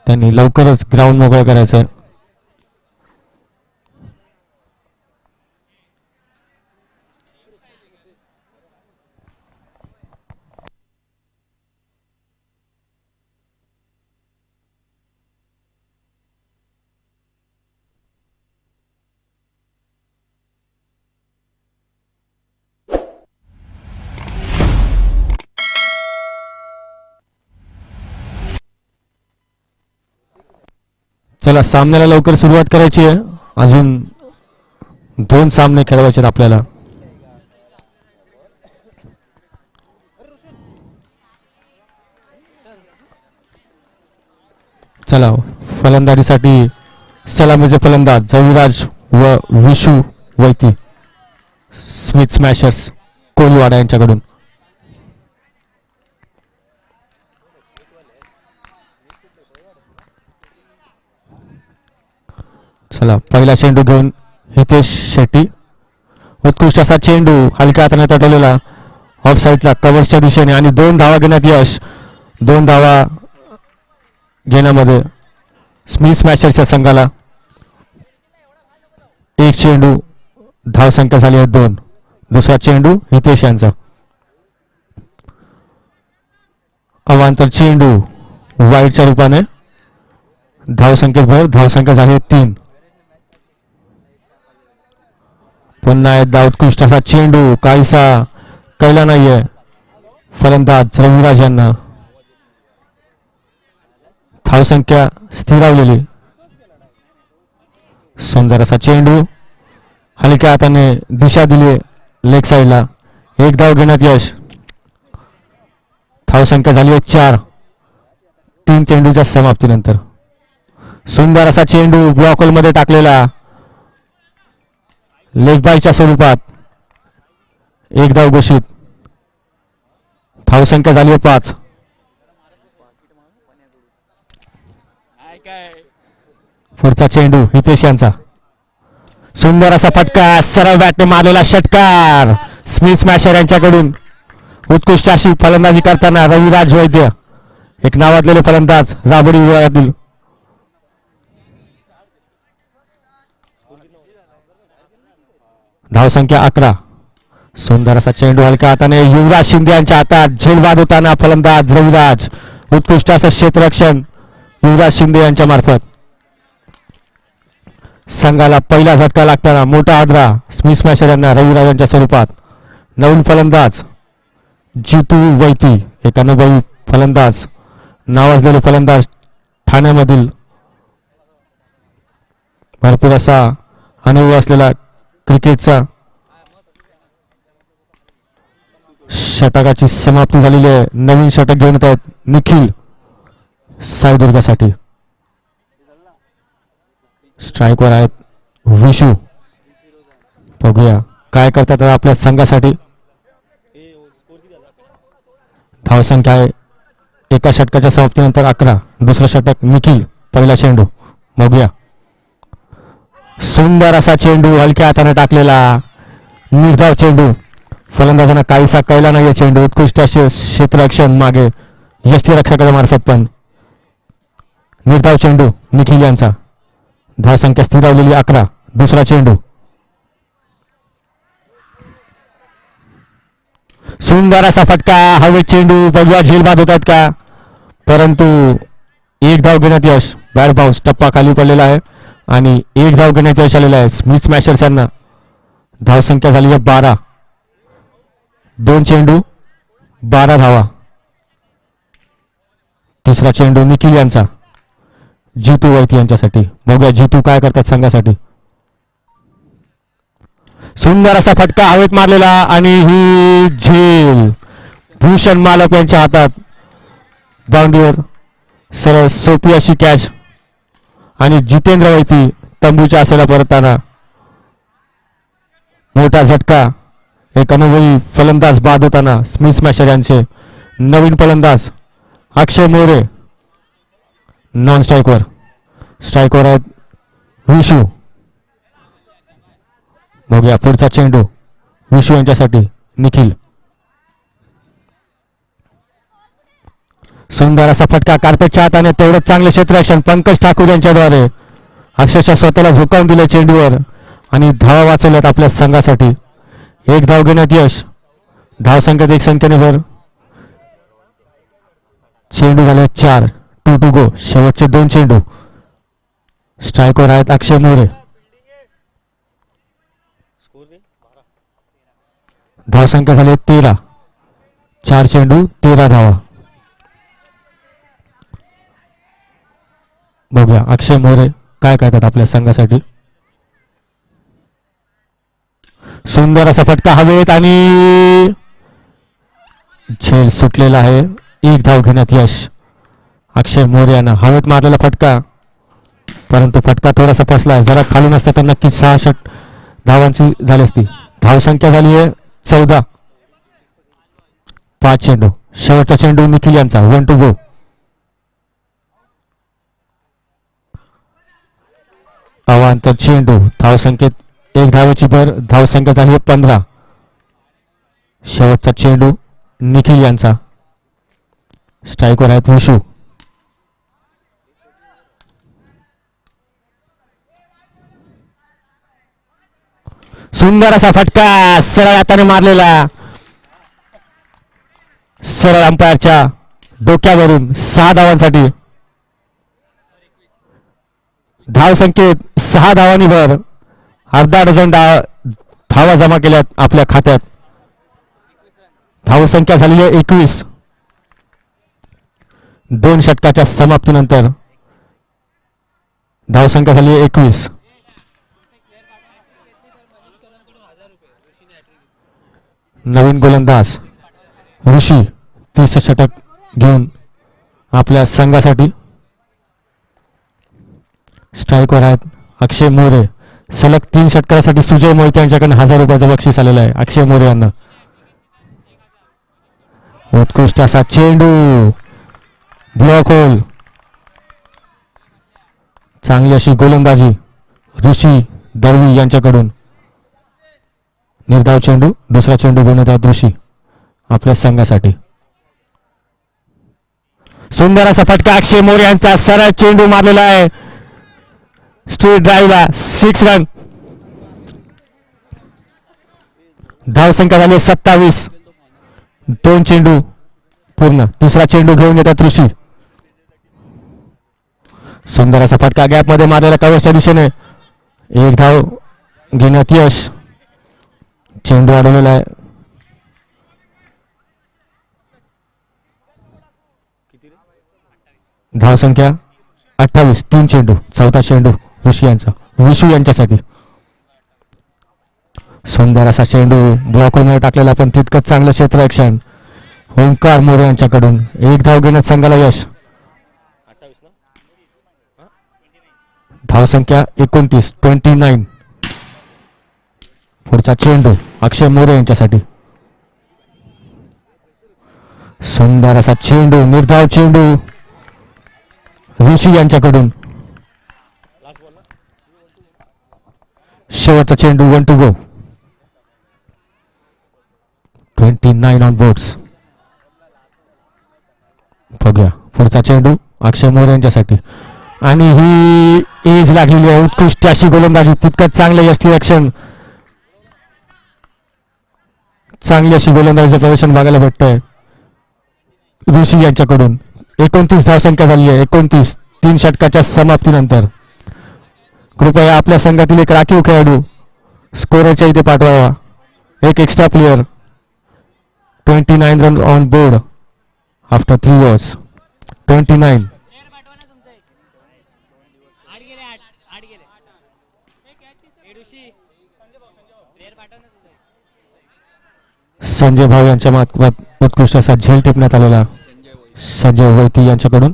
त्यांनी लवकरच ग्राउंड मोकळं करायचं आहे. चला सामन्याला लवकर सुरुवात करायची आहे. अजून 2 सामने खेळवायचे आहेत आपल्याला. चला फलंदाजीसाठी सलामीचे फलंदाज रविराज व विशू वैती स्मिथ स्मॅशर्स कोलीवाडा यांच्याकडून. चला पहिला चेंडू घेऊन हितेश शेट्टी. उत्कृष्ट असा चेंडू हलक्या हाताने तटवलेला ऑफ साईडला कव्हर्सच्या दिशेने आणि 2 धावा घेण्यात यश. 2 धावा घेण्यामध्ये स्मिथ स्मॅशर्सच्या संघाला. एक चेंडू धावसंख्या झाली आहे 2. दुसरा चेंडू हितेश यांचा. अवांतर चेंडू वाईडच्या रूपाने धावसंख्येत भर. धावसंख्या झाली आहे 3. पुन्हा एकदा उत्कृष्ट असा चेंडू काहीसा कळला नाहीये फलंदाज रविराज यांना. धावसंख्या स्थिरावलेली. सुंदर असा चेंडू हलक्या हाताने दिशा दिली लेग साईडला. 1 धाव घेण्यात यश. धावसंख्या झाली आहे 4. 3 चेंडूच्या समाप्तीनंतर. सुंदर असा चेंडू ब्लॉकहोल मध्ये टाकलेला लेग बायच्या स्वरूपात. 1 धाव घोषित. धावसंख्या झाली आहे 5. पुढचा चेंडू हितेश यांचा. सुंदर असा फटका सरळ बॅटने मारलेला षटकार स्मिथ स्मॅशर यांच्याकडून. उत्कृष्ट अशी फलंदाजी करताना रविराज वैद्य एक नावाजलेले फलंदाज राबडी विभागातील. धावसंख्या 11. सुंदर असा चेंडू हलक्या हाताने युवराज शिंदे यांच्या हातात. झेलबाद होताना फलंदाज रविराज. उत्कृष्ट असं क्षेत्ररक्षण युवराज शिंदे यांच्या मार्फत. संघाला पहिला झटका लागताना मोठा आदरा स्मिथ स्मॅशर यांना रविराज यांच्या स्वरूपात. नवीन फलंदाज जितू वैती एक अनुभवी फलंदाज नावाजलेले फलंदाज ठाण्यामधील भरपूर असा अनुभव असलेला क्रिकेटचा. षटकाची समाप्ती झालेली आहे. नवीन षटक घेऊन येत आहेत निखिल सावदुर्गासाठी. स्ट्राईकवर आहेत विशू. बघूया काय करतात आपल्या संघासाठी. धावसंख्या आहे एका षटकाच्या समाप्तीनंतर 11. दुसरं षटक निखिल. पहिला चेंडू बघूया. सुंदर असा चेंडू हलक्या हाताने टाकलेला निर्धाव चेंडू. फलंदाजांना काहीसा कळला नाही चेंडू. उत्कृष्ट असे क्षेत्ररक्षण मागे यष्टीरक्षकाच्या मार्फत पण. निर्धाव चेंडू निखिल यांचा. धावसंख्या स्थिरावलेली 11. दुसरा चेंडू. सुंदर असा फटका हवेत चेंडू. बघूया झेलबाद होतात का. परंतु 1 धाव घेण्यात यश. बॅट बाउन्स टप्पा खाली पडलेला आहे आणि 1 धाव घेण्यात यश आलेला आहे स्मिथ स्मॅशर्स यांना. धावसंख्या झाली आहे 12. 2 चेंडू 12 धावा. तिसरा चेंडू निखिल यांचा. जितू वैती यांच्यासाठी. बघूया जितू काय करतात संघासाठी. सुंदर असा फटका हवेत मारलेला आणि ही झेल भूषण मालक यांच्या हातात. बाउंड्रीवर सरळ सोपी अशी कॅच आणि जितेंद्र वैती तंबूच्या आसेला परतताना मोठा झटका. एक अनुभवी फलंदाज बाद होताना स्मिथ स्मॅशर यांचे. नवीन फलंदाज अक्षय मोरे नॉन स्ट्राईकवर. स्ट्राईकवर आहेत विशू. बघूया पुढचा चेंडू विशू यांच्यासाठी निखिल. सुंदर असा फटका कार्पेटच्या हाताने, तेवढंच चांगले क्षेत्ररक्षण पंकज ठाकूर यांच्याद्वारे. अक्षरशः स्वतःला झुकावून दिले चेंडूवर आणि धावा वाचवल्यात आपल्या संघासाठी. एक धाव घेण्यात यश. धावसंख्येत एक संख्येने भर. चेंडू झाले 4. 2 to go. शेवटचे 2 चेंडू. स्ट्रायकर आहेत अक्षय मोरे. धावसंख्या झाली 13. 4 चेंडू 13 धावा. बघूया अक्षय मोरे काय करतात आपल्या संघासाठी. सुंदर असा फटका हवेत आणि झेल सुटलेला आहे. एक धाव घेण्यात यश. अक्षय मोरे यांना हवेत मारलेला फटका, परंतु फटका थोडासा फसला. जरा खालून असता तर नक्कीच 6 धावांची झाली असती. धावसंख्या झाली आहे 14. 5 चेंडू. शेवटचा चेंडू निखिल यांचा. 1 to go. अवांतर चेंडू. धावसंख्येत एक धावेची भर. धावसंख्या झाली आहे 15. शेवटचा चेंडू निखिल यांचा. स्ट्रायकर आहेत विशू. सुंदर असा फटका सरळ हाताने मारलेला. सरळ अंपायरच्या डोक्यावरून 6 धावांसाठी. धावसंख्येत 6 धावांनी भर. अर्धा डझन धावा जमा केल्यात आपल्या खात्यात. धावसंख्या झालेली आहे 21. 2 षटकाच्या समाप्तीनंतर धावसंख्या झाली आहे 21. नवीन गोलंदाज ऋषी 30 षटक घेऊन आपल्या संघासाठी. स्ट्रायकर आहेत अक्षय मोरे. सलग 3 षटकासाठी सुजय मोहिते यांच्याकडून 1000 रुपयाचं बक्षीस आलेलं आहे अक्षय मोरे यांना. उत्कृष्ट असा चेंडू. Blockhole. चांगली अशी गोलंदाजी ऋषी दळवी यांच्याकडून. निर्धाव चेंडू. दुसरा चेंडू घेण्यात आहेत ऋषी आपल्या संघासाठी. सुंदर असा फटका अक्षय मोरे यांचा. सरळ चेंडू मारलेला आहे स्ट्रेट ड्राईव्हला. 6 रन. धावसंख्या झाली 27. 2 चेंडू पूर्ण. तिसरा चेंडू घेऊन येतात ऋषी. सुंदर असा फटका गॅप मध्ये मारलेला कव्हरच्या दिशेने. एक धाव घेण्यात यश. चेंडू अडवलेला आहे. धावसंख्या 28. 3 चेंडू. चौथा चेंडू ऋषी यांचा विशू यांच्यासाठी. सुंदर असा चेंडू ब्लॉकवर टाकलेला पण तितकंच चांगलं क्षेत्ररक्षण ओंकार मोरे यांच्याकडून. एक धाव घेण्यात संघाला यश. धावसंख्या 29. 29. पुढचा चेंडू अक्षय मोरे यांच्यासाठी. सुंदर असा चेंडू. निर्धाव चेंडू ऋषी यांच्याकडून. शेवटचा चेंडू 1 to go. 29 on boards. बघूया पुढचा चेंडू अक्षय मोरे यांच्यासाठी. आणि ही एज लागलेली आहे. उत्कृष्ट अशी गोलंदाजी. तितकंच चांगलं यष्टीरक्षण. चांगली अशी गोलंदाजीचं प्रदर्शन बघायला भेटतंय ऋषी यांच्याकडून. 29 धावसंख्या झाली आहे. 29. 3 षटकाच्या समाप्तीनंतर. कृपया आपल्या संघातील एक राखीव खेळाडू स्कोररच्या इथे पाठवावा. एक extra player. 29 run on board after 3 overs. 29. Sanjay भाऊ यांच्या मार्फत उत्कृष्ट असा झेल टिपण्यात आलेला संजय वैती यांच्याकडून.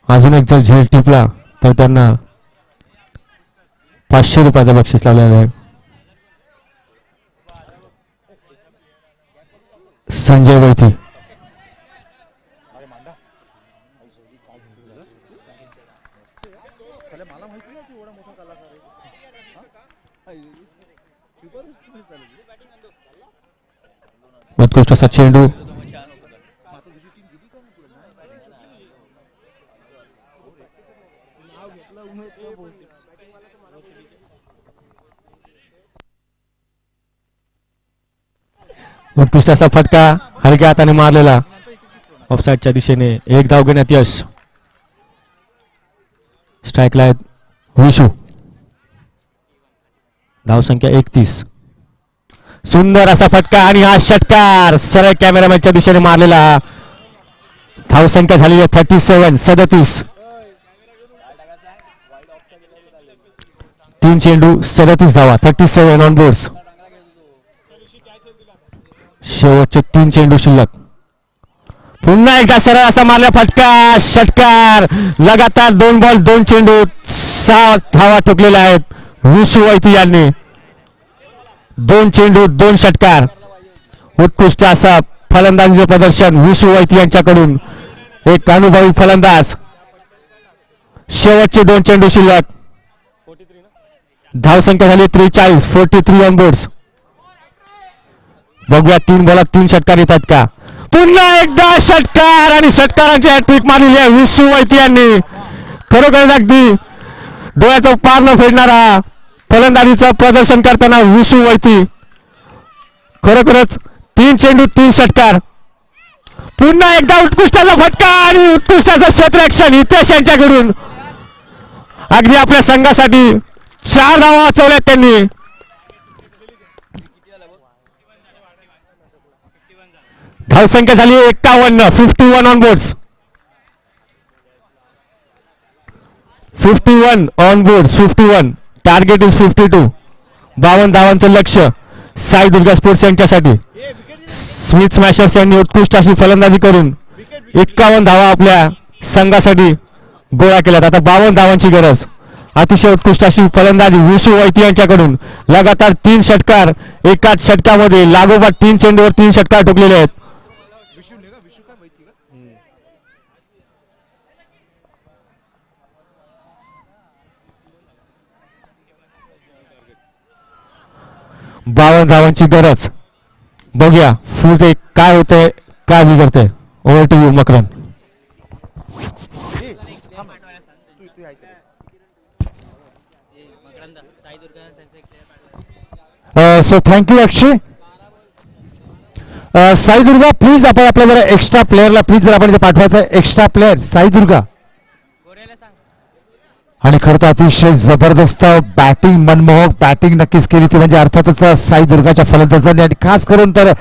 अजून एक जर झेल टिपला तर त्यांना 500 रुपयाचं बक्षीस लावलेलं आहे. संजय वैती. उत्कृष्ट असा चेंडू उत्कृष्ट असा फटका हलक्या हाताने मारलेला ऑफसाईडच्या दिशेने. एक धाव घेण्यात यश. स्ट्राईकला आहेत विशू. धावसंख्या 31. सुंदर असा फटका आणि हा षटकार सरळ कॅमेरामॅनच्या दिशेने मारलेला. धावसंख्या झालेली आहे 37. 3 चेंडू 37 धावा. 37 ऑन बोर्ड्स. शेवटचे 3 चेंडू शिल्लक. पुन्हा एकदा सरळ असा मारला फटका. षटकार. लगातार 2 बॉल 2 चेंडू 6 धावा ठोकलेल्या आहेत विशू वैती यांनी. 2 चेंडू 2 षटकार. उत्कृष्ट असा फलंदाजीचे प्रदर्शन विशू वैती यांच्याकडून. एक अनुभवी फलंदाज. शेवटचे 2 चेंडू शिल्लक. धावसंख्या झाली 43. 43 ऑन बोर्ड्स. बघूया 3 बॉलात 3 षटकार येतात का. पुन्हा एकदा षटकार आणि षटकारांची हॅट्रिक मारलेली आहे विशू वैती यांनी. खरोखर अगदी डोळ्याचा पार न फेडणारा फलंदाजीचं प्रदर्शन करताना विशू वैती. खरोखरच 3 चेंडू 3 षटकार. पुन्हा एकदा उत्कृष्टाचा फटका आणि उत्कृष्टाचं क्षेत्ररक्षण हितेश यांच्याकडून. अगदी आपल्या संघासाठी 4 धावा वाचवल्यात त्यांनी. धावसंख्या झाली 51. 51 on boards. 51 on board. 51. Target is 52. 52 धावांचं लक्ष साई दुर्गा स्पोर्ट्स यांच्यासाठी. स्मिथ स्मॅशर्स यांनी उत्कृष्ट अशी फलंदाजी करून 51 धावा आपल्या संघासाठी गोळा केल्यात. आता 52 धावांची गरज. अतिशय उत्कृष्ट अशी फलंदाजी विशू वैती यांच्याकडून. लगातार 3 षटकार. एकाच षटकामध्ये लागोपाठ 3 चेंडूवर 3 षटकार ठोकलेले आहेत. 52 धावांची गरज. बघूया पुढे काय होतंय काय बिघडतंय. Over to you Makaran. So thank you Akshay. Sai Durga please आपण आपल्या जरा एक्स्ट्रा प्लेअरला प्लीज जर आपण इथे पाठवायचं एक्स्ट्रा प्लेअर साई दुर्गा. आणि खरं तर अतिशय जबरदस्त बॅटिंग मनमोहक बॅटिंग नक्कीच केली ती म्हणजे अर्थातच साई दुर्गाच्या फलंदाजांनी. आणि खास करून तर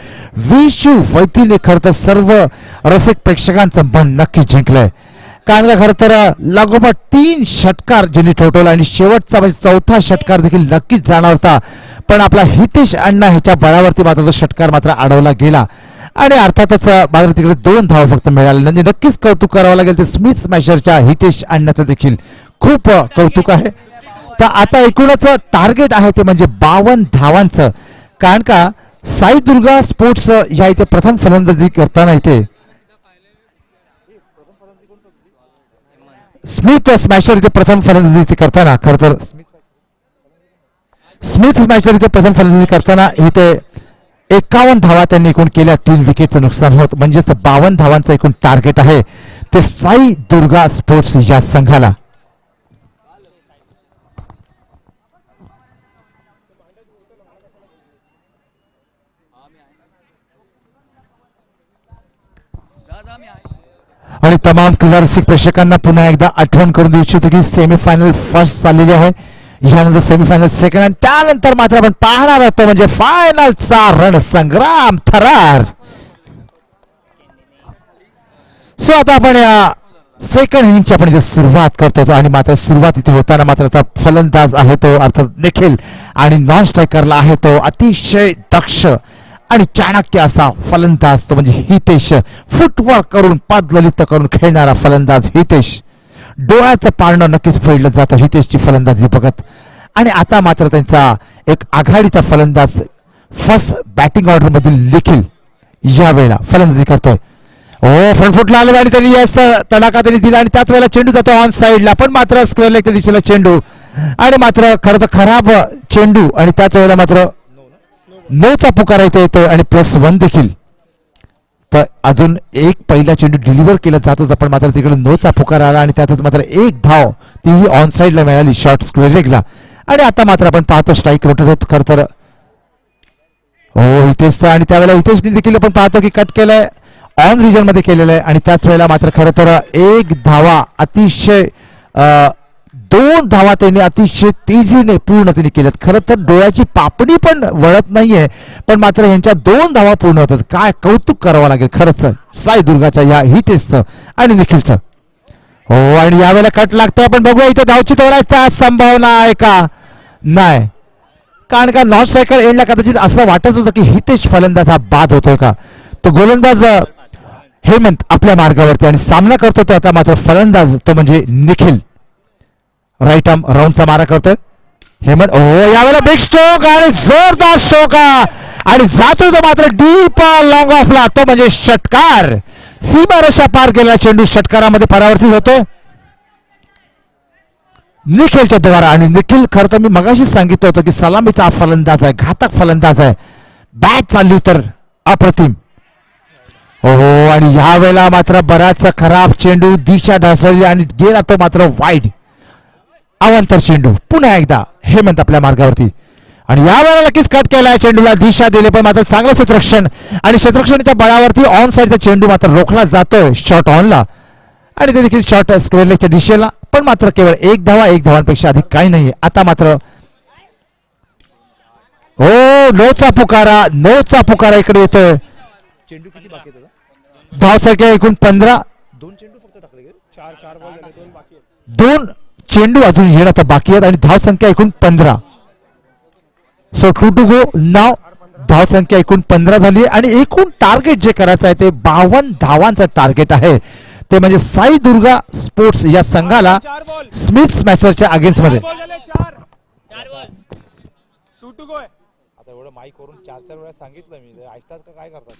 विशू वैतीने खरं तर सर्व रसिक प्रेक्षकांचं मन नक्की जिंकलंय. कारण का खरं तर लागोपाठ 3 षटकार ज्यांनी ठोठवला आणि शेवटचा म्हणजे 4था षटकार देखील नक्कीच जाणार होता. पण आपला हितेश अण्णा ह्याच्या बळावरती मात्र तो षटकार मात्र अडवला गेला. आणि अर्थातच मात्र तिकडे 2 धावा फक्त मिळाले. म्हणजे नक्कीच कौतुक करावं लागेल ते स्मिथ स्मॅशरच्या हितेश अण्णाचं देखील खूप कौतुक आहे. तर आता एकूणच टार्गेट आहे ते म्हणजे 52 धावांचं. कारण का साई दुर्गा स्पोर्ट्स या इथे प्रथम फलंदाजी करताना इथे स्मिथ स्मॅशर इथे प्रथम फलंदाजी करताना खरं तर स्मिथ स्मॅशर इथे प्रथम फलंदाजी करताना इथे 51 धावा त्यांनी एकूण केल्या. 3 विकेटचं नुकसान होत. म्हणजेच 52 धावांचं एकूण टार्गेट आहे ते साई दुर्गा स्पोर्ट्स या संघाला. आणि तमाम क्रीडा रसिक प्रेक्षकांना पुन्हा एकदा आठवण करून देऊ इच्छितो की सेमीफायनल फर्स्ट चाललेली आहे. यानंतर सेमीफायनल सेकंड आणि त्यानंतर मात्र आपण पाहणार आहोत म्हणजे फायनलचा रणसंग्राम थरार. सो आता आपण या सेकंड इनिंगची आपण इथे सुरुवात करतो. आणि मात्र सुरुवात इथे होताना मात्र आता फलंदाज आहे तो अर्थात निखिल आणि नॉन स्ट्रायकरला आहे तो अतिशय दक्ष आणि चाणक्य असा फलंदाज तो म्हणजे हितेश. फुटवर्क करून पादललित करून खेळणारा फलंदाज हितेश. डोळ्याचं पारणं नक्कीच फेडलं जातं हितेशची फलंदाजी बघत. आणि आता मात्र त्यांचा एक आघाडीचा फलंदाज फर्स्ट बॅटिंग ऑर्डर मधील निखिल या वेळेला फलंदाजी करतोय. फ्रंट फुटला आले आणि त्यांनी याच तडाखा त्यांनी दिला आणि त्याच वेळेला चेंडू जातो ऑन साईडला. पण मात्र स्क्वेअर लेगच्या दिशेला चेंडू आणि मात्र खरं तर खराब चेंडू आणि त्याच वेळेला मात्र 9चा पुकारा इथे येतोय आणि +1 देखील तर अजून एक पहिला चेंडू डिलिव्हर केला जात होता, पण मात्र तिकडे नोचा पुकार आला आणि त्यातच मात्र एक धाव तीही ऑन साईडला मिळाली शॉर्ट स्क्वेअर लेगला. आणि आता मात्र आपण पाहतो स्ट्राईक रोटेट होत खरं तर हो हितेशचा, आणि त्यावेळेला हितेशने देखील आपण पाहतो की कट केलंय ऑन रिजन मध्ये केलेलं आहे. आणि त्याच वेळेला मात्र खरं तर एक धावा अतिशय 2 धावा त्यांनी अतिशय तेजीने पूर्ण त्यांनी केल्यात. खरं तर डोळ्याची पापणी पण वळत नाहीये, पण मात्र यांच्या 2 धावा पूर्ण होतात. काय कौतुक करावं लागेल खरंच साई दुर्गाच्या या हितेशचं आणि निखिलचं. हो आणि यावेळेला कट लागतंय, पण बघूया इथे धावची तोडायचा संभावना आहे का नाही, कारण का नॉन स्ट्रायकर एंडला कदाचित असं वाटत होतं की हितेश फलंदाज हा बाद होतोय का. तो गोलंदाज हेमंत आपल्या मार्गावरती आणि सामना करतो तो आता मात्र फलंदाज तो म्हणजे निखिल राईट आर्म राऊंडचा मारा करतोय हेमंत. ओ यावेळेला बिग स्ट्रोक आणि जोरदार स्ट्रोक आणि जातो तो मात्र डीप लॉंग ऑफला, तो म्हणजे षटकार. सीमारेषा पार केलेला चेंडू षटकारामध्ये परावर्तित होतोय निखिलच्या द्वारा. आणि निखिल खरं तर मी मगाशीच सांगितलं होतं की सलामीचा फलंदाज आहे, घातक फलंदाज आहे. बॅट चालली तर अप्रतिम. हो आणि ह्या वेळेला मात्र बराच खराब चेंडू दिशा ढासळली आणि गेला तो मात्र वाईड. अवंतर चेंडू पुन्हा एकदा हेमंत आपल्या मार्गावरती आणि या वेळेला नक्कीच कट केलाय चेंडूला दिशा दिले, पण मात्र चांगलं क्षेत्ररक्षण आणि क्षेत्ररक्षणाच्या बळावरती ऑन साईडचा चेंडू मात्र रोखला जातोय शॉर्ट ऑनला आणि ते देखील शॉर्ट स्क्वेअर लेगच्या दिशेला, पण मात्र केवळ एक धावांपेक्षा अधिक काही नाही. आता मात्र हो नोचा पुकारा इकडे येतोय. चेंडू किती बाकी आहे त्याचा? धावसंख्या एकूण 15, 2 चेंडू फक्त टाकले गेले. 4 बॉल झाले, 2 बाकी आहेत. 2 चेंडू अजून येणं आता बाकी आहेत आणि धावसंख्या एकूण 15. सो 2 टू गो नाव. धावसंख्या एकूण 15 झाली आणि एकूण टार्गेट जे करायचं आहे ते 52 धावांचं टार्गेट आहे. ते म्हणजे साई दुर्गा स्पोर्ट्स या संघाला 4 बॉल. स्मिथ स्मॅशरच्या अगेन्स्ट मध्ये. 4 झाले, 4 बॉल. 2 टू गो आहे. आता एवढं माईक वरून 4 वेळा सांगितलं मी, ऐकतात का काय करतात?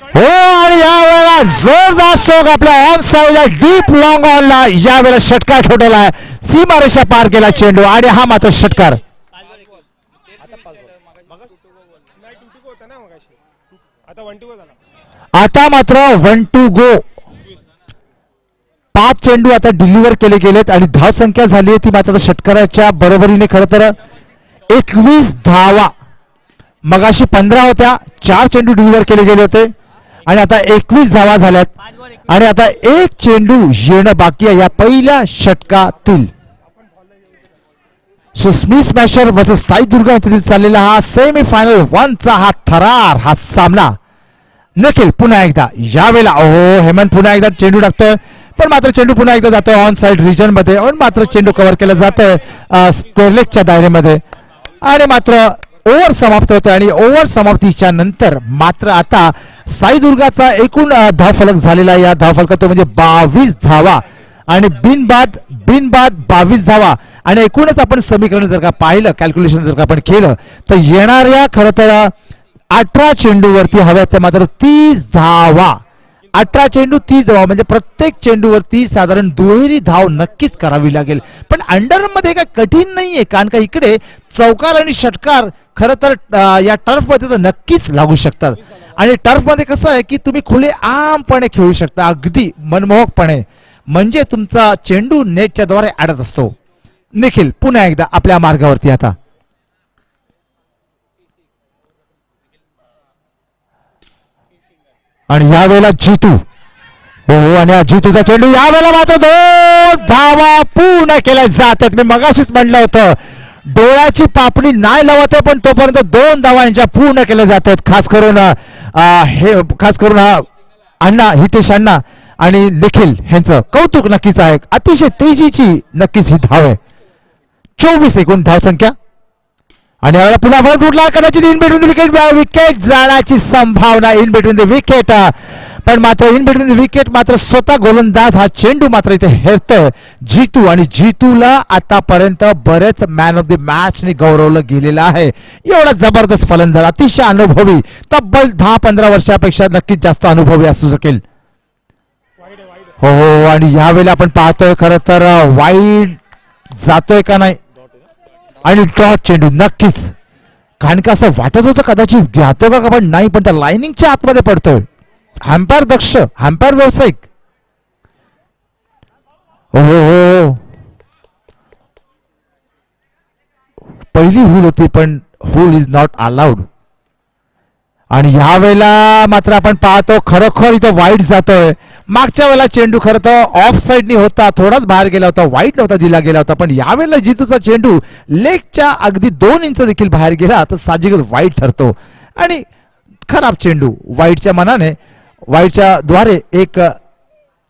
हो आणि या वेळेला जोरदार स्ट्रोक आपल्या ऑन साईडला डीप लॉंग ऑनला या वेळेला षटकार ठोठवला आहे. सीमारेषा पार केला चेंडू आणि हा मात्र षटकार. आता 5 बॉल. मगाशी 2 टू गो होता ना मगाशी. आता 1 टू गो झाला. आता मात्र 1 टू गो. 5 चेंडू आता डिलिव्हर केले गेलेत आणि धावसंख्या झाली ती मात्र षटकाराच्या बरोबरीने खरं तर 21 धावा. मगाशी 15 होत्या, 4 चेंडू डिलिव्हर केले गेले होते आणि आता 21 धावा झाल्यात आणि आता एक चेंडू येणं बाकी आहे या पहिल्या षटकातील. So Smith smasher versus Sai Durga यांच्यातील चाललेला हा सेमी फायनल 1चा हा थरार हा सामना. निखिल पुन्हा एकदा यावेळेला ओ हेमंत पुन्हा एकदा चेंडू टाकतोय, पण मात्र चेंडू पुन्हा एकदा जातोय ऑन साइड रिजन मध्ये आणि मात्र चेंडू कव्हर केला जातोय स्क्वेअर लेगच्या दायरेमध्ये आणि मात्र ओव्हर समाप्त होतोय. आणि ओव्हर समाप्तीच्या नंतर मात्र आता साई दुर्गाचा एकूण धावफलक झालेला या धावफलकात तो म्हणजे 22 धावा आणि बिनबाद 22 धावा. आणि एकूणच आपण समीकरण जर का पाहिलं, कॅल्क्युलेशन जर का आपण केलं तर येणाऱ्या खरं तर 18 चेंडूवरती हव्या त्या मात्र 30 धावा. 18 चेंडू 30 धावा म्हणजे प्रत्येक चेंडूवरती साधारण दुहेरी धाव नक्कीच करावी लागेल. पण अंडर मध्ये काय कठीण नाहीये, कारण का इकडे चौकार आणि षटकार खरं तर या टर्फ मध्ये तर नक्कीच लागू शकतात. आणि टर्फ मध्ये कसं आहे की तुम्ही खुले आमपणे खेळू शकता अगदी मनमोहकपणे, म्हणजे तुमचा चेंडू नेटच्या द्वारे अडत असतो. निखिल पुन्हा एकदा आपल्या मार्गावरती आता आणि यावेळेला जितू हो आणि जितूचा चेंडू यावेळेला मात्र 2 धावा पूर्ण केल्या जातात. मी मगाशीच म्हणलं होतं डोळ्याची पापणी नाही लावत आहे, पण तोपर्यंत 2 धावा यांच्या पूर्ण केल्या जातात. खास करून अण्णा हितेश अण्णा आणि निखिल यांचं कौतुक नक्कीच आहे. अतिशय तेजीची नक्कीच ही धाव आहे. 24 एकूण धावसंख्या आणि यावेळेला पुन्हा वर फुटला कदाचित इन बिटवीन द विकेट जाण्याची संभावना इन बिटवीन द विकेट, पण मात्र इन बिटवीन द विकेट मात्र स्वतः गोलंदाज हा चेंडू मात्र इथे हेरतोय जितू. आणि जितूला आतापर्यंत बरेच मॅन ऑफ द मॅच ने गौरवलं गेलेलं आहे. एवढा जबरदस्त फलंदाज, अतिशय अनुभवी, तब्बल 10-15 वर्षापेक्षा नक्कीच जास्त अनुभवी असू शकेल. हो हो आणि यावेळेला आपण पाहतोय खरं तर वाईड जातोय का नाही आणि डॉट चेंडू नक्कीच, कारण का असं वाटत होतं कदाचित जातो का पण नाही, पण त्या लाइनिंगच्या आतमध्ये पडतोय. हॅम्पायर दक्ष, हॅम्पायर व्यावसायिक. हो हो, पहिली हुल होती पण हुल इज नॉट अलाउड. आणि ह्या वेळेला मात्र आपण पाहतो खरोखर इथं वाईट जातोय. मागच्या वेळेला चेंडू खरं तर ऑफ साईडनी होता, थोडाच बाहेर गेला होता, वाईट नव्हता दिला गेला होता. पण यावेळेला जितूचा चेंडू लेगच्या अगदी 2 इंच देखील बाहेर गेला तर साहजिकच वाईट ठरतो आणि खराब चेंडू. वाईटच्या मनाने, वाईटच्या द्वारे एक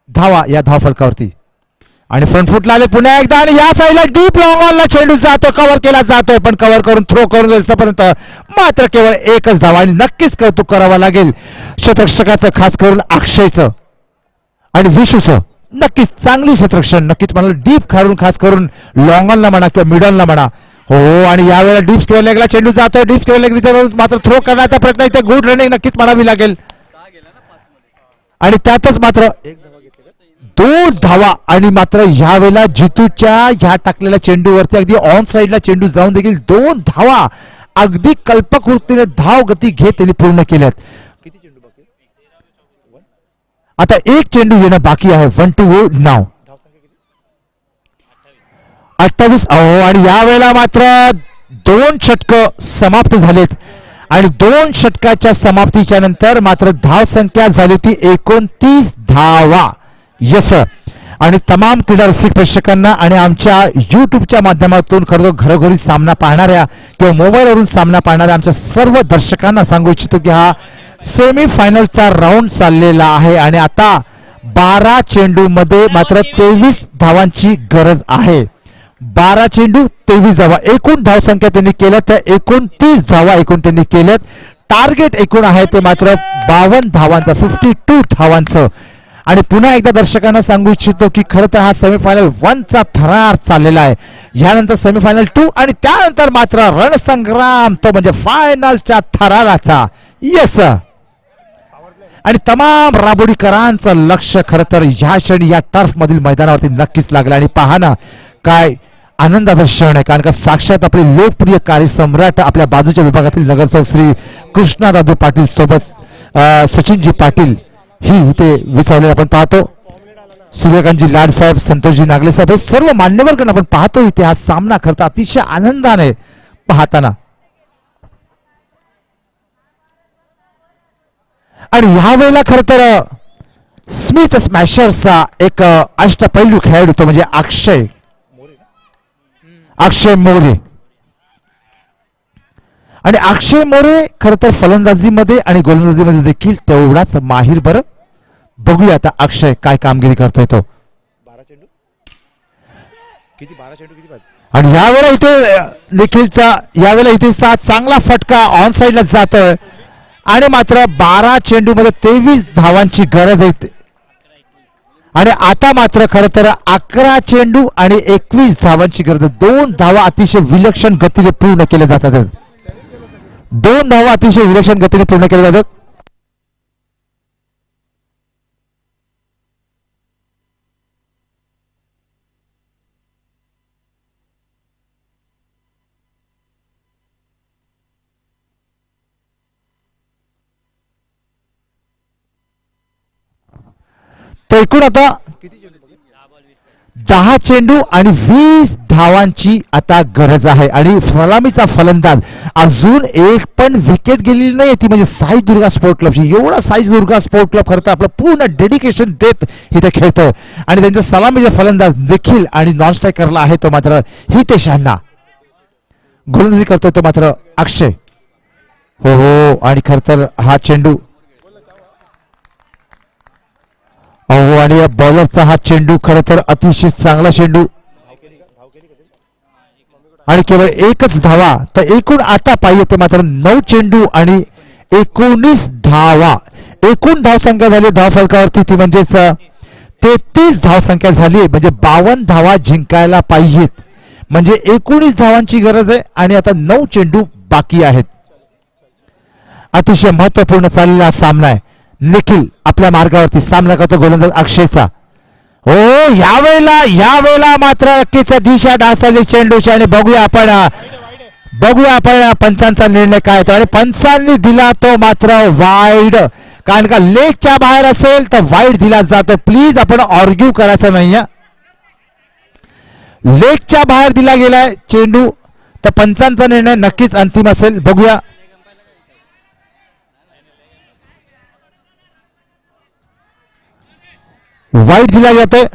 धावा या धावफलकावरती. आणि फ्रंट फुटला आले पुन्हा एकदा आणि या साईडला डीप लॉंग ऑनला चेंडू जातो, कव्हर केला जातोय पण कव्हर करून थ्रो करून जाईपर्यंत मात्र केवळ एकच धावा. आणि नक्कीच कौतुक करावं लागेल शतरक्षकाचं, खास करून अक्षयचं आणि विशूचं. नक्कीच चांगली शतरक्षण, नक्कीच मला डीप खालून, खास करून लॉंग ऑनला म्हणा किंवा मिडॉनला म्हणा. हो, आणि यावेळेला डीप स्क्वेअर लेगला चेंडू जातोय, डीप स्क्वेअर लेग मात्र थ्रो करण्याचा प्रयत्न. इथे गुड रनिंग नक्कीच म्हणावी लागेल. आणि त्यातच मात्र 2 धावा. आणि मात्र ह्या वेळेला जितूच्या ह्या टाकलेल्या चेंडूवरती अगदी ऑन साईडला चेंडू जाऊन देखील 2 धावा अगदी कल्पक वृत्तीने धाव गती घेत त्यांनी पूर्ण केल्यात. किती चेंडू बाकी? आता एक चेंडू येणं बाकी आहे. 1 to 0 नाव. धावसंख्या किती? 28. अहो, आणि या वेळेला मात्र 2 षटकं समाप्त झालेत. आणि 2 षटकाच्या समाप्तीच्या नंतर मात्र धावसंख्या झाली ती 29 धावा. यस. आणि तमाम क्रीडा रसिक प्रेक्षकांना आणि आमच्या युट्यूबच्या माध्यमातून खरं घरोघरी सामना पाहणाऱ्या किंवा मोबाईलवरून सामना पाहणाऱ्या आमच्या सर्व दर्शकांना सांगू इच्छितो की हा सेमीफायनलचा राऊंड चाललेला आहे. आणि आता 12 चेंडूमध्ये मात्र 23 धावांची गरज आहे. 12 चेंडू 23 धावा. एकूण धावसंख्या त्यांनी केल्या त्या 29 धावा एकूण त्यांनी केल्यात. टार्गेट एकूण आहे ते मात्र 52 धावांचं, 52 धावांचं. आणि पुन्हा एकदा दर्शकांना सांगू इच्छितो की खरं तर हा सेमीफायनल 1 चा थरार चाललेला आहे. यानंतर सेमीफायनल 2 आणि त्यानंतर मात्र रणसंग्राम, तो म्हणजे फायनलच्या थराराचा. यस. आणि तमाम राबोडीकरांचं लक्ष खरं तर ह्या क्षणी या टर्फ मधील मैदानावरती नक्कीच लागलं. आणि पहा ना काय आनंदाचा क्षण आहे, कारण का साक्षात आपले लोकप्रिय कार्यसम्राट आपल्या बाजूच्या विभागातील नगरसेवक श्री कृष्णादादू पाटील सोबत सचिनजी पाटील ही इथे विचारले आपण पाहतो. सूर्यकांतजी लाड साहेब, संतोषजी नागले साहेब, हे सर्व मान्यवरगण आपण पाहतो इथे हा सामना करता अतिशय आनंदाने पाहताना. आणि ह्या वेळेला खर तर स्मिथ स्मॅशर्सचा एक अष्टपैलू खेळाडू तो म्हणजे अक्षय मोरे. आणि अक्षय मोरे खर तर फलंदाजीमध्ये आणि गोलंदाजीमध्ये देखील तेवढाच माहीर. बरं बघूया आता अक्षय काय कामगिरी करतोय तो. 12 चेंडू किती? 12 चेंडू किती पाहिजे? आणि यावेळेला इथे निखिलचा यावेळेला इथे चांगला फटका ऑन साईडला जातोय. आणि मात्र 12 चेंडू मध्ये 23 धावांची गरज आहे. आणि आता मात्र खरं तर 11 चेंडू आणि 21 धावांची गरज. 2 धावा अतिशय विलक्षण गतीने पूर्ण केल्या जातात. 2 धावा अतिशय विलक्षण गतीने पूर्ण केल्या जातात. तर एकूण आता 10 चेंडू आणि 20 धावांची आता गरज आहे. आणि सलामीचा फलंदाज अजून एक पण विकेट गेलेली नाही ती म्हणजे साई दुर्गा स्पोर्ट क्लबची. एवढा साई दुर्गा स्पोर्ट क्लब खरं तर आपलं पूर्ण डेडिकेशन देत इथे खेळतोय. आणि त्यांचा सलामीचा फलंदाज देखील आणि नॉन स्ट्रायकरला आहे तो मात्र हितेश अण्णा. गोलंदाजी करतोय तो मात्र अक्षय. हो हो. आणि खरं तर हा चेंडू आणि या बॉलरचा हा चेंडू खरं तर अतिशय चांगला चेंडू. आणि केवळ एकच धावा. तर एकूण आता पाहिजे ते मात्र 9 चेंडू आणि 19 धावा. एकूण धावसंख्या झाली धावफलकावरती ती म्हणजेच 33 धावसंख्या झाली. म्हणजे 52 धावा जिंकायला पाहिजेत. म्हणजे 19 धावांची गरज आहे. आणि आता 9 चेंडू बाकी आहेत. अतिशय महत्वपूर्ण चाललेला सामना आहे. निखिल आपल्या मार्गावरती सामना करतो गोलंदाज अक्षयचा. हो यावेळेला मात्र नक्कीच दिशा ढासळली चेंडूची. आणि बघूया आपण पंचांचा निर्णय काय तो. आणि पंचांनी दिला तो मात्र वाईड. कारण का लेगच्या बाहेर असेल तर वाईट दिला जातो. प्लीज आपण आर्ग्यू करायचं नाही. लेगच्या बाहेर दिला गेलाय चेंडू तर पंचांचा निर्णय नक्कीच अंतिम असेल. बघूया वाईट दिला जातोय.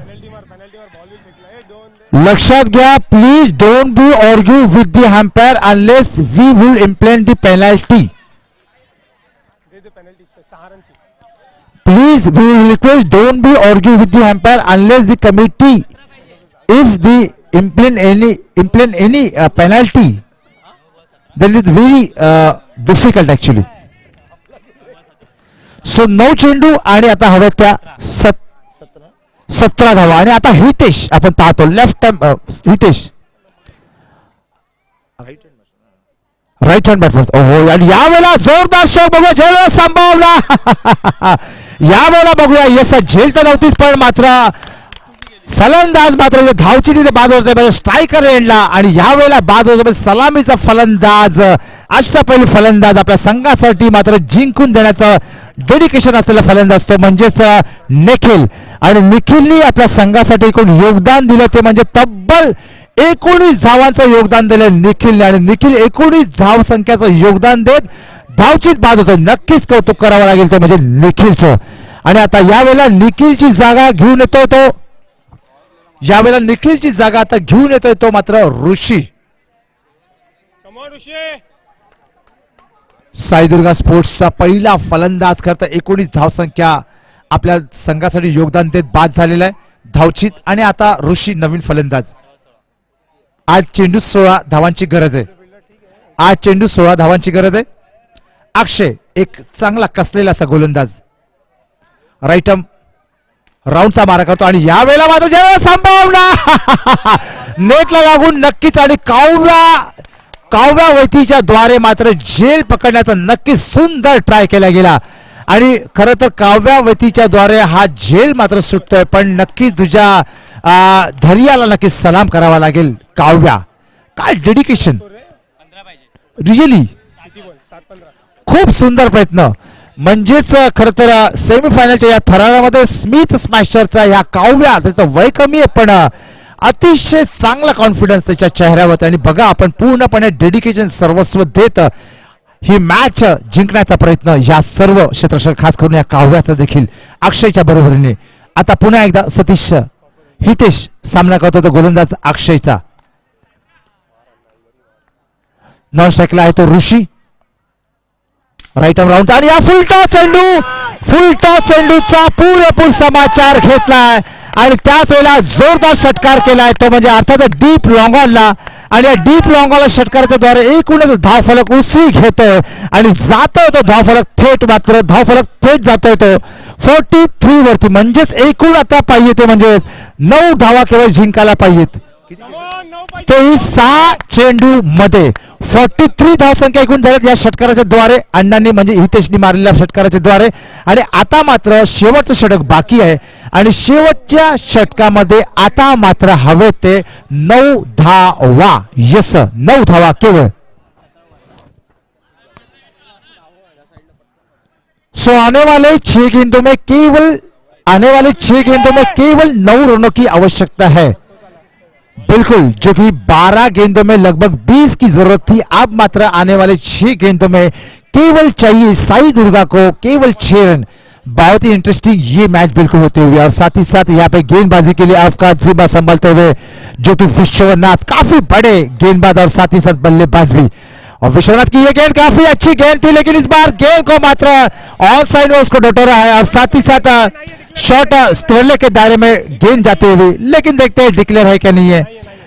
लक्षात घ्या please don't be argue with the umpire unless we will implement the penalty. Please, we will request don't be argue with the umpire unless the committee, if the implement any penalty, then it's very difficult actually. So 9 चेंडू आणि आता हव्या त्या 17 धावा. आणि आता हितेश आपण पाहतो left Hitesh right hand batters. ओहो आणि यावेळेला जोरदार शॉट बघूया. झेल संभावना यावेळेला बघूया. यस झेल तर नव्हतीच पण मात्र फलंदाज मात्र धावची तिथे बाद होते म्हणजे स्ट्रायकर एंडला. आणि यावेळेला बाद होतो म्हणजे सलामीचा फलंदाज अष्टपैलू फलंदाज आपल्या संघासाठी मात्र जिंकून देण्याचं डेडिकेशन असलेला फलंदाज तो म्हणजेच निखिल. आणि निखिलनी आपल्या संघासाठी एकूण योगदान दिलं ते म्हणजे तब्बल 19 धावांचं योगदान दिलं निखिलने. आणि निखिल 19 धाव संख्याचं योगदान देत धावचीत बाद होतो. नक्कीच कौतुक करावं लागेल ते म्हणजे निखिलचं. आणि आता यावेळेला निखिलची जागा घेऊन येतोय तो यावेळेला निखिलची जागा आता घेऊन येतोय तो मात्र ऋषी. साईदुर्गा स्पोर्ट्सचा पहिला फलंदाज करता 19 धावसंख्या आपल्या संघासाठी योगदान देत बाद झालेला आहे धावचीत. आणि आता ऋषी नवीन फलंदाज. 8 चेंडू 16 धावांची गरज आहे. 8 चेंडू 16 धावांची गरज आहे. अक्षय एक चांगला कसलेला असा गोलंदाज राईट आर्म राऊंडचा मारा करतो. आणि यावेळेला मात्र जेव्हा संभावना नेटला लागून नक्कीच. आणि काव्या वैतीच्या द्वारे मात्र झेल पकडण्याचा नक्कीच सुंदर ट्राय केला गेला. आणि खरं तर काव्या वैतीच्या द्वारे हा झेल मात्र सुटतोय पण नक्कीच तुझ्या धैर्याला नक्कीच सलाम करावा लागेल काव्या. काय डेडिकेशन रिअली खूप सुंदर प्रयत्न. म्हणजेच खरं तर सेमीफायनलच्या या थरारामध्ये स्मिथ स्मॅशरचा या काव्या त्याचं वय कमी आहे पण अतिशय चांगला कॉन्फिडन्स त्याच्या चेहऱ्यावर. आणि बघा आपण पूर्णपणे डेडिकेशन सर्वस्व देत ही मॅच जिंकण्याचा प्रयत्न या सर्व क्षेत्ररक्षक खास करून या काव्याचा देखील अक्षयच्या बरोबरीने. आता पुन्हा एकदा सतीश हितेश सामना करतो तो गोलंदाज अक्षयचा. नॉन स्ट्राईकला आहे तो ऋषी राईट आर्म राऊंड. आणि या फुलटॉस चेंडूचा पुरेपूर समाचार घेतलाय आणि त्याच वेळेला जोरदार षटकार केलाय तो म्हणजे अर्थात डीप लॉंगॉनला. आणि या डीप लॉंगॉनला षटकाराच्या द्वारे एकूणच धावफलक उसळी घेतोय आणि जातोय तो धावफलक थेट. मात्र धावफलक थेट जातोय तो 43 वरती. म्हणजेच एकूण आता पाहिजे ते म्हणजे 9 धावा केवळ जिंकायला पाहिजेत 6 चेंडू मध्ये 43 धावसंख्या एकूण झाल्यात या षटकाराच्या द्वारे अण्णांनी म्हणजे हितेशनी मारलेल्या षटकाराच्या द्वारे. आणि आता मात्र शेवटचं षटक बाकी आहे आणि शेवटच्या षटकामध्ये आता मात्र हवे ते 9 धावा. यस 9 धावा केवळ. सो आने वाले 6 गेंदों में केवल 9 रनों की आवश्यकता है. बिल्कुल जो कि 12 गेंदों में लगभग 20 की जरूरत थी. अब मात्र आने वाले 6 गेंदों में केवल चाहिए साई दुर्गा को केवल 6 रन. बहुत ही इंटरेस्टिंग ये मैच बिल्कुल होते हुए और साथ ही साथ यहाँ पे गेंदबाजी के लिए अवकाश जिम्मा संभालते हुए जो कि विश्वनाथ काफी बड़े गेंदबाज और साथ ही साथ बल्लेबाज भी. और विश्वनाथ की ये गेंद काफी अच्छी गेंद थी लेकिन इस बार गेंद को मात्र ऑल साइड में उसको डटोरा है और साथ ही साथ शॉट स्टोरले के दायरे में गेंद जाते हुए. लेकिन देखते हैं डिक्लेयर है क्या नहीं है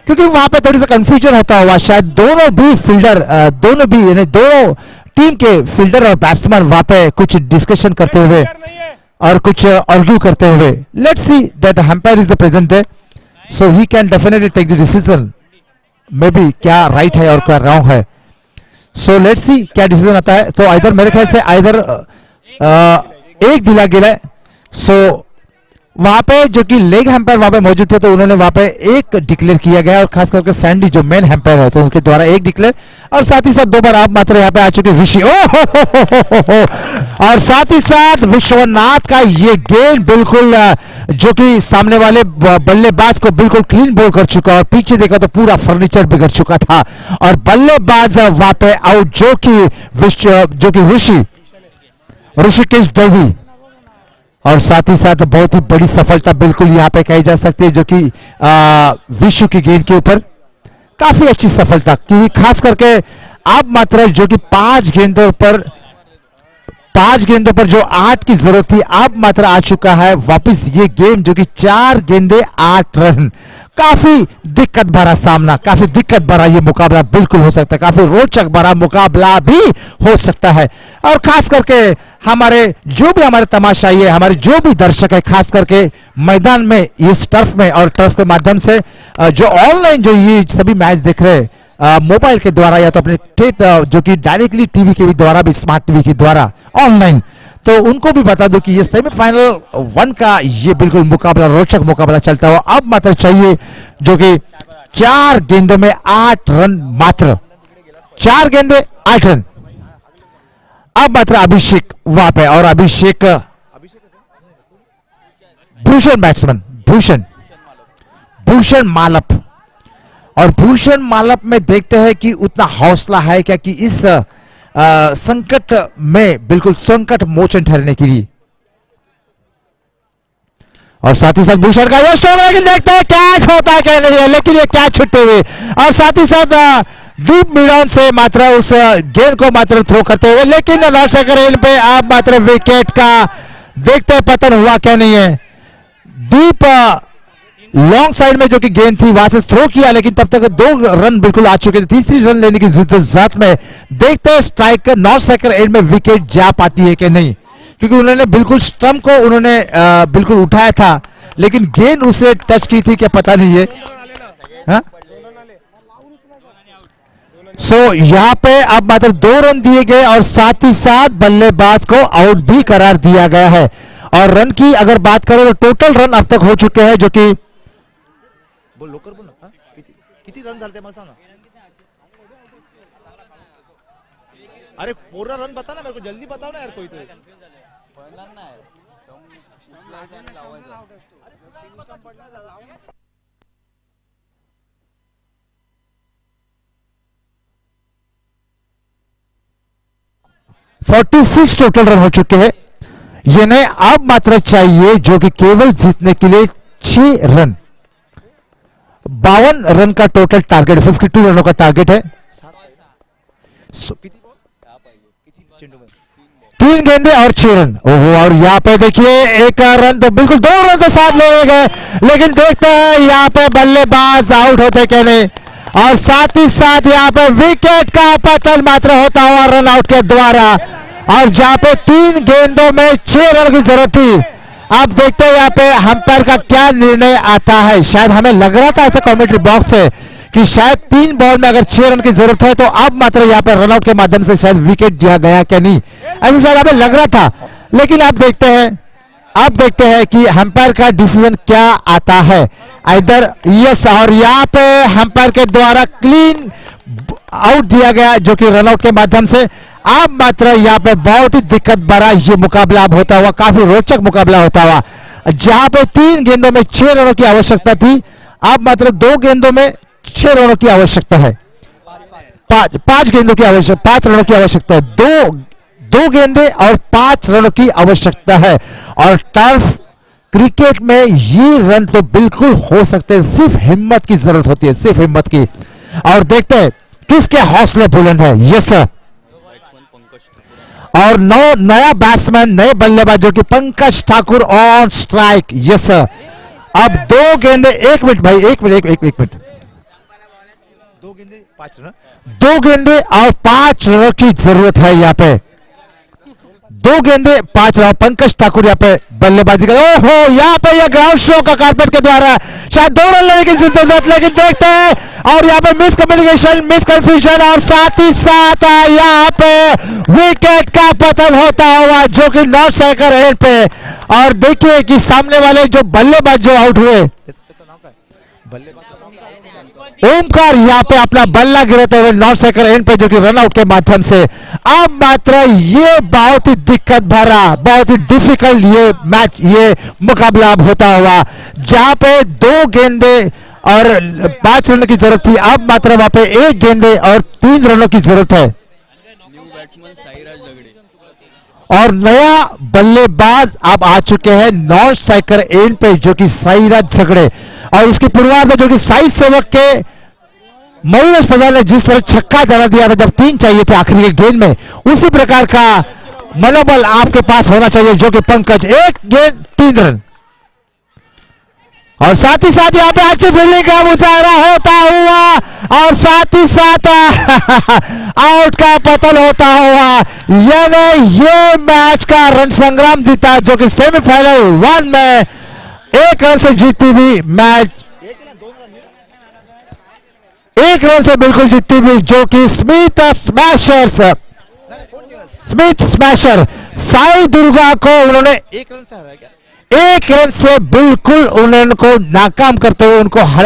क्योंकि वहां पे थोड़ी सा कंफ्यूजन होता हुआ शायद दोनों भी फील्डर यानी दोनों टीम के फील्डर और बैट्समैन वहां पे कुछ डिस्कशन करते हुए और कुछ आर्ग्यू करते हुए. Let's see that umpire is the present there so he can definitely take the decision maybe क्या राइट है और क्या रॉन्ग है. सो लेट्स सी क्या डिसीजन आता है. तो इधर मेरे ख्याल से इधर एक दिला गेला है. सो वहां पे जो कि लेग हैम्पर वहां पे मौजूद थे, तो उन्होंने वहां पे एक डिक्लेयर किया गया, और खास करके सैंडी जो मेन हैम्पर है तो उनके द्वारा एक डिक्लेयर, और साथ ही साथ 2 बार आप मात्र यहाँ पे आ चुके ऋषि, हो। और साथ ही साथ विश्वनाथ का ये गेंद बिल्कुल जो कि सामने वाले बल्लेबाज को बिल्कुल क्लीन बॉल कर चुका, और पीछे देखा तो पूरा फर्नीचर बिगड़ चुका था, और बल्लेबाज वहां पे आउट जो कि ऋषिकेश देवी, और साथ ही साथ बहुत ही बड़ी सफलता बिल्कुल यहां पे कही जा सकती है, जो कि विश्व की गेंद के ऊपर काफी अच्छी सफलता, क्योंकि खास करके आप मात्र जो कि 5 गेंदों पर जो 8 की जरूरत थी, आप मात्र आ चुका है वापस ये गेम, जो कि 4 गेंदे 8 रन। काफी दिक्कत भरा सामना, काफी दिक्कत भरा ये मुकाबला बिल्कुल हो सकता है, काफी रोचक भरा मुकाबला भी हो सकता है, और खास करके हमारे तमाशाई है, हमारे जो भी दर्शक है, खास करके मैदान में इस टर्फ में और टर्फ के माध्यम से जो ऑनलाइन जो ये सभी मैच देख रहे हैं मोबाइल के द्वारा या तो अपने जो कि डायरेक्टली टीवी के भी द्वारा भी, स्मार्ट टीवी के द्वारा ऑनलाइन, तो उनको भी बता दो कि ये सेमीफाइनल 1 का ये बिल्कुल मुकाबला, रोचक मुकाबला चलता हुआ अब मात्र चाहिए, जो कि 4 गेंदों में 8 रन मात्र, 4 गेंदे 8 रन। अब मात्र अभिषेक वहां पे, और अभिषेक भूषण बैट्समैन, भूषण मालप, और भूषण मालप में देखते हैं कि उतना हौसला है क्या कि इस संकट में बिल्कुल संकट मोचन ठहरने के लिए, और साथ ही साथ भूषण का यश, लेकिन देखते हैं कैच होता है क्या नहीं है, लेकिन ये कैच छुट्टे हुए, और साथ ही साथ डीप मिड ऑन से मात्र उस गेंद को मात्र थ्रो करते हुए, लेकिन नौशेखर हिल पे आप मात्र विकेट का देखते हैं पतन हुआ क्या नहीं है। डीप लॉन्ग साइड में जो कि गेंद थी वहां से थ्रो किया, लेकिन तब तक 2 रन बिल्कुल आ चुके थे, तीसरी रन लेने की जिद्दत में देखते हैं स्ट्राइक नौशेखर एंड में विकेट जा पाती है कि नहीं, क्योंकि उन्होंने बिल्कुल स्टंप को उन्होंने बिल्कुल उठाया था, लेकिन गेंद उसे टच की थी क्या पता नहीं है। हाँ? यहां पे अब मात्र 2 रन दिए गए, और साथ ही साथ बल्लेबाज को आउट भी करार दिया गया है, और रन की अगर बात करें तो टोटल रन अब तक हो चुके हैं, जो कि बोल लवकर बोल ना, किती रन झाले मला सांग ना, अरे पूरा रन बता ना मेरे को, जल्दी बताओ ना यार, कोई तो 46 टोटल रन हो चुके हैं, ये नहीं अब मात्र चाहिए जो कि केवल जीतने के लिए 6 रन, 52 रन का टोटल टारगेट, 52 रनों का टारगेट है। 3 गेंदे और 6 रन। ओहो, और यहाँ पे देखिए 1 रन तो बिल्कुल 2 रन तो साथ ले गए, लेकिन देखते हैं यहाँ पे बल्लेबाज आउट होते क्या नहीं, और साथ ही साथ यहाँ पे विकेट का पतन मात्र होता हुआ रन आउट के द्वारा, और जहाँ पे 3 गेंदों में 6 रन की जरूरत थी। अब देखते हैं यहाँ पे अंपायर का क्या निर्णय आता है। शायद हमें लग रहा था ऐसा कमेंट्री बॉक्स से कि शायद 3 बॉल में अगर 6 रन की जरूरत है तो अब मात्र यहाँ पे रनआउट के माध्यम से शायद विकेट दिया गया क्या नहीं, ऐसा शायद हमें लग रहा था, लेकिन अब देखते हैं कि अंपायर का डिसीजन क्या आता है। इधर यस, और यहाँ पे अंपायर के द्वारा क्लीन आउट दिया गया जो कि रनआउट के माध्यम से। अब मात्र यहाँ पे बहुत ही दिक्कत भरा ये मुकाबला अब होता हुआ, काफी रोचक मुकाबला होता हुआ, जहां पे 3 गेंदों में 6 रनों की आवश्यकता थी, अब मात्र 2 गेंदों में 6 रनों की आवश्यकता है, 5 गेंदों की आवश्यकता, 5 रनों की आवश्यकता है, 2 गेंदे और 5 रनों की आवश्यकता है। और टर्फ क्रिकेट में ये रन तो बिल्कुल हो सकते हैं, सिर्फ हिम्मत की जरूरत होती है, सिर्फ हिम्मत की। और देखते हैं किसके हौसले बुलंद है। यस सर, और नया बैट्समैन, नए बल्लेबाज जो कि Pankaj Thakur on strike. Yes sir, अब 2 गेंदे, 1 मिनट भाई, 1 मिनट, 2 गेंदे 5 रन, 2 गेंदे और 5 रनों की जरूरत है यहाँ पे, 2 गेंदे 5 रन। पंकज ठाकुर यहाँ पे बल्लेबाजी कर, ओहो यहाँ पे यह ग्राउंड शो का कारपेट के द्वारा शायद 2 रन लेने की जरूरत, लेकिन देखते हैं और यहाँ पे मिस कम्युनिकेशन, मिस कंफ्यूजन और साथ ही साथ यहाँ पे विकेट का पतन होता हुआ जो कि नॉट स्ट्राइकर एंड पे। और देखिए कि सामने वाले जो बल्लेबाज जो आउट हुए, त्याचं नाव काय? बल्लेबाज ओमकार यहाँ पे अपना बल्ला गिराते हुए नॉट स्ट्राइकर एंड पे जो कि रनआउट के माध्यम से। अब मात्र ये बहुत ही दिक्कत भरा, बहुत ही डिफिकल्ट ये मैच, ये मुकाबला अब होता हुआ, जहां पे 2 गेंदे और 5 रनों की जरूरत थी, अब मात्र वहां पे 1 गेंदे और 3 रनों की जरूरत है। न्यू बैट्समैन साईराज झगड़े और नया बल्लेबाज अब आ चुके हैं नॉन स्ट्राइकर एंड पे जो कि साईराज झगड़े, और उसके पूर्वार्ध में जो कि साई सेवक के मयूरेश प्रधान ने जिस तरह छक्का जला दिया था जब 3 चाहिए थे आखिरी के गेंद में, उसी प्रकार का मनोबल आपके पास होना चाहिए जो कि पंकज 1 गेंद 3 रन। और साथ ही साथ यहाँ पे अच्छी फील्डिंग का मुजाहरा होता हुआ और साथ ही साथ आउट का पतन होता हुआ, यानी ये मैच का रन संग्राम जीता जो कि सेमीफाइनल 1 में 1 रन से जीती हुई मैच, 1 रन से बिल्कुल जीती हुई जो कि स्मिथ स्मैशर साई दुर्गा को उन्होंने 1 रन से हराया क्या? 1 रन से बिल्कुल उनको नाकाम करते हुए उनको हरा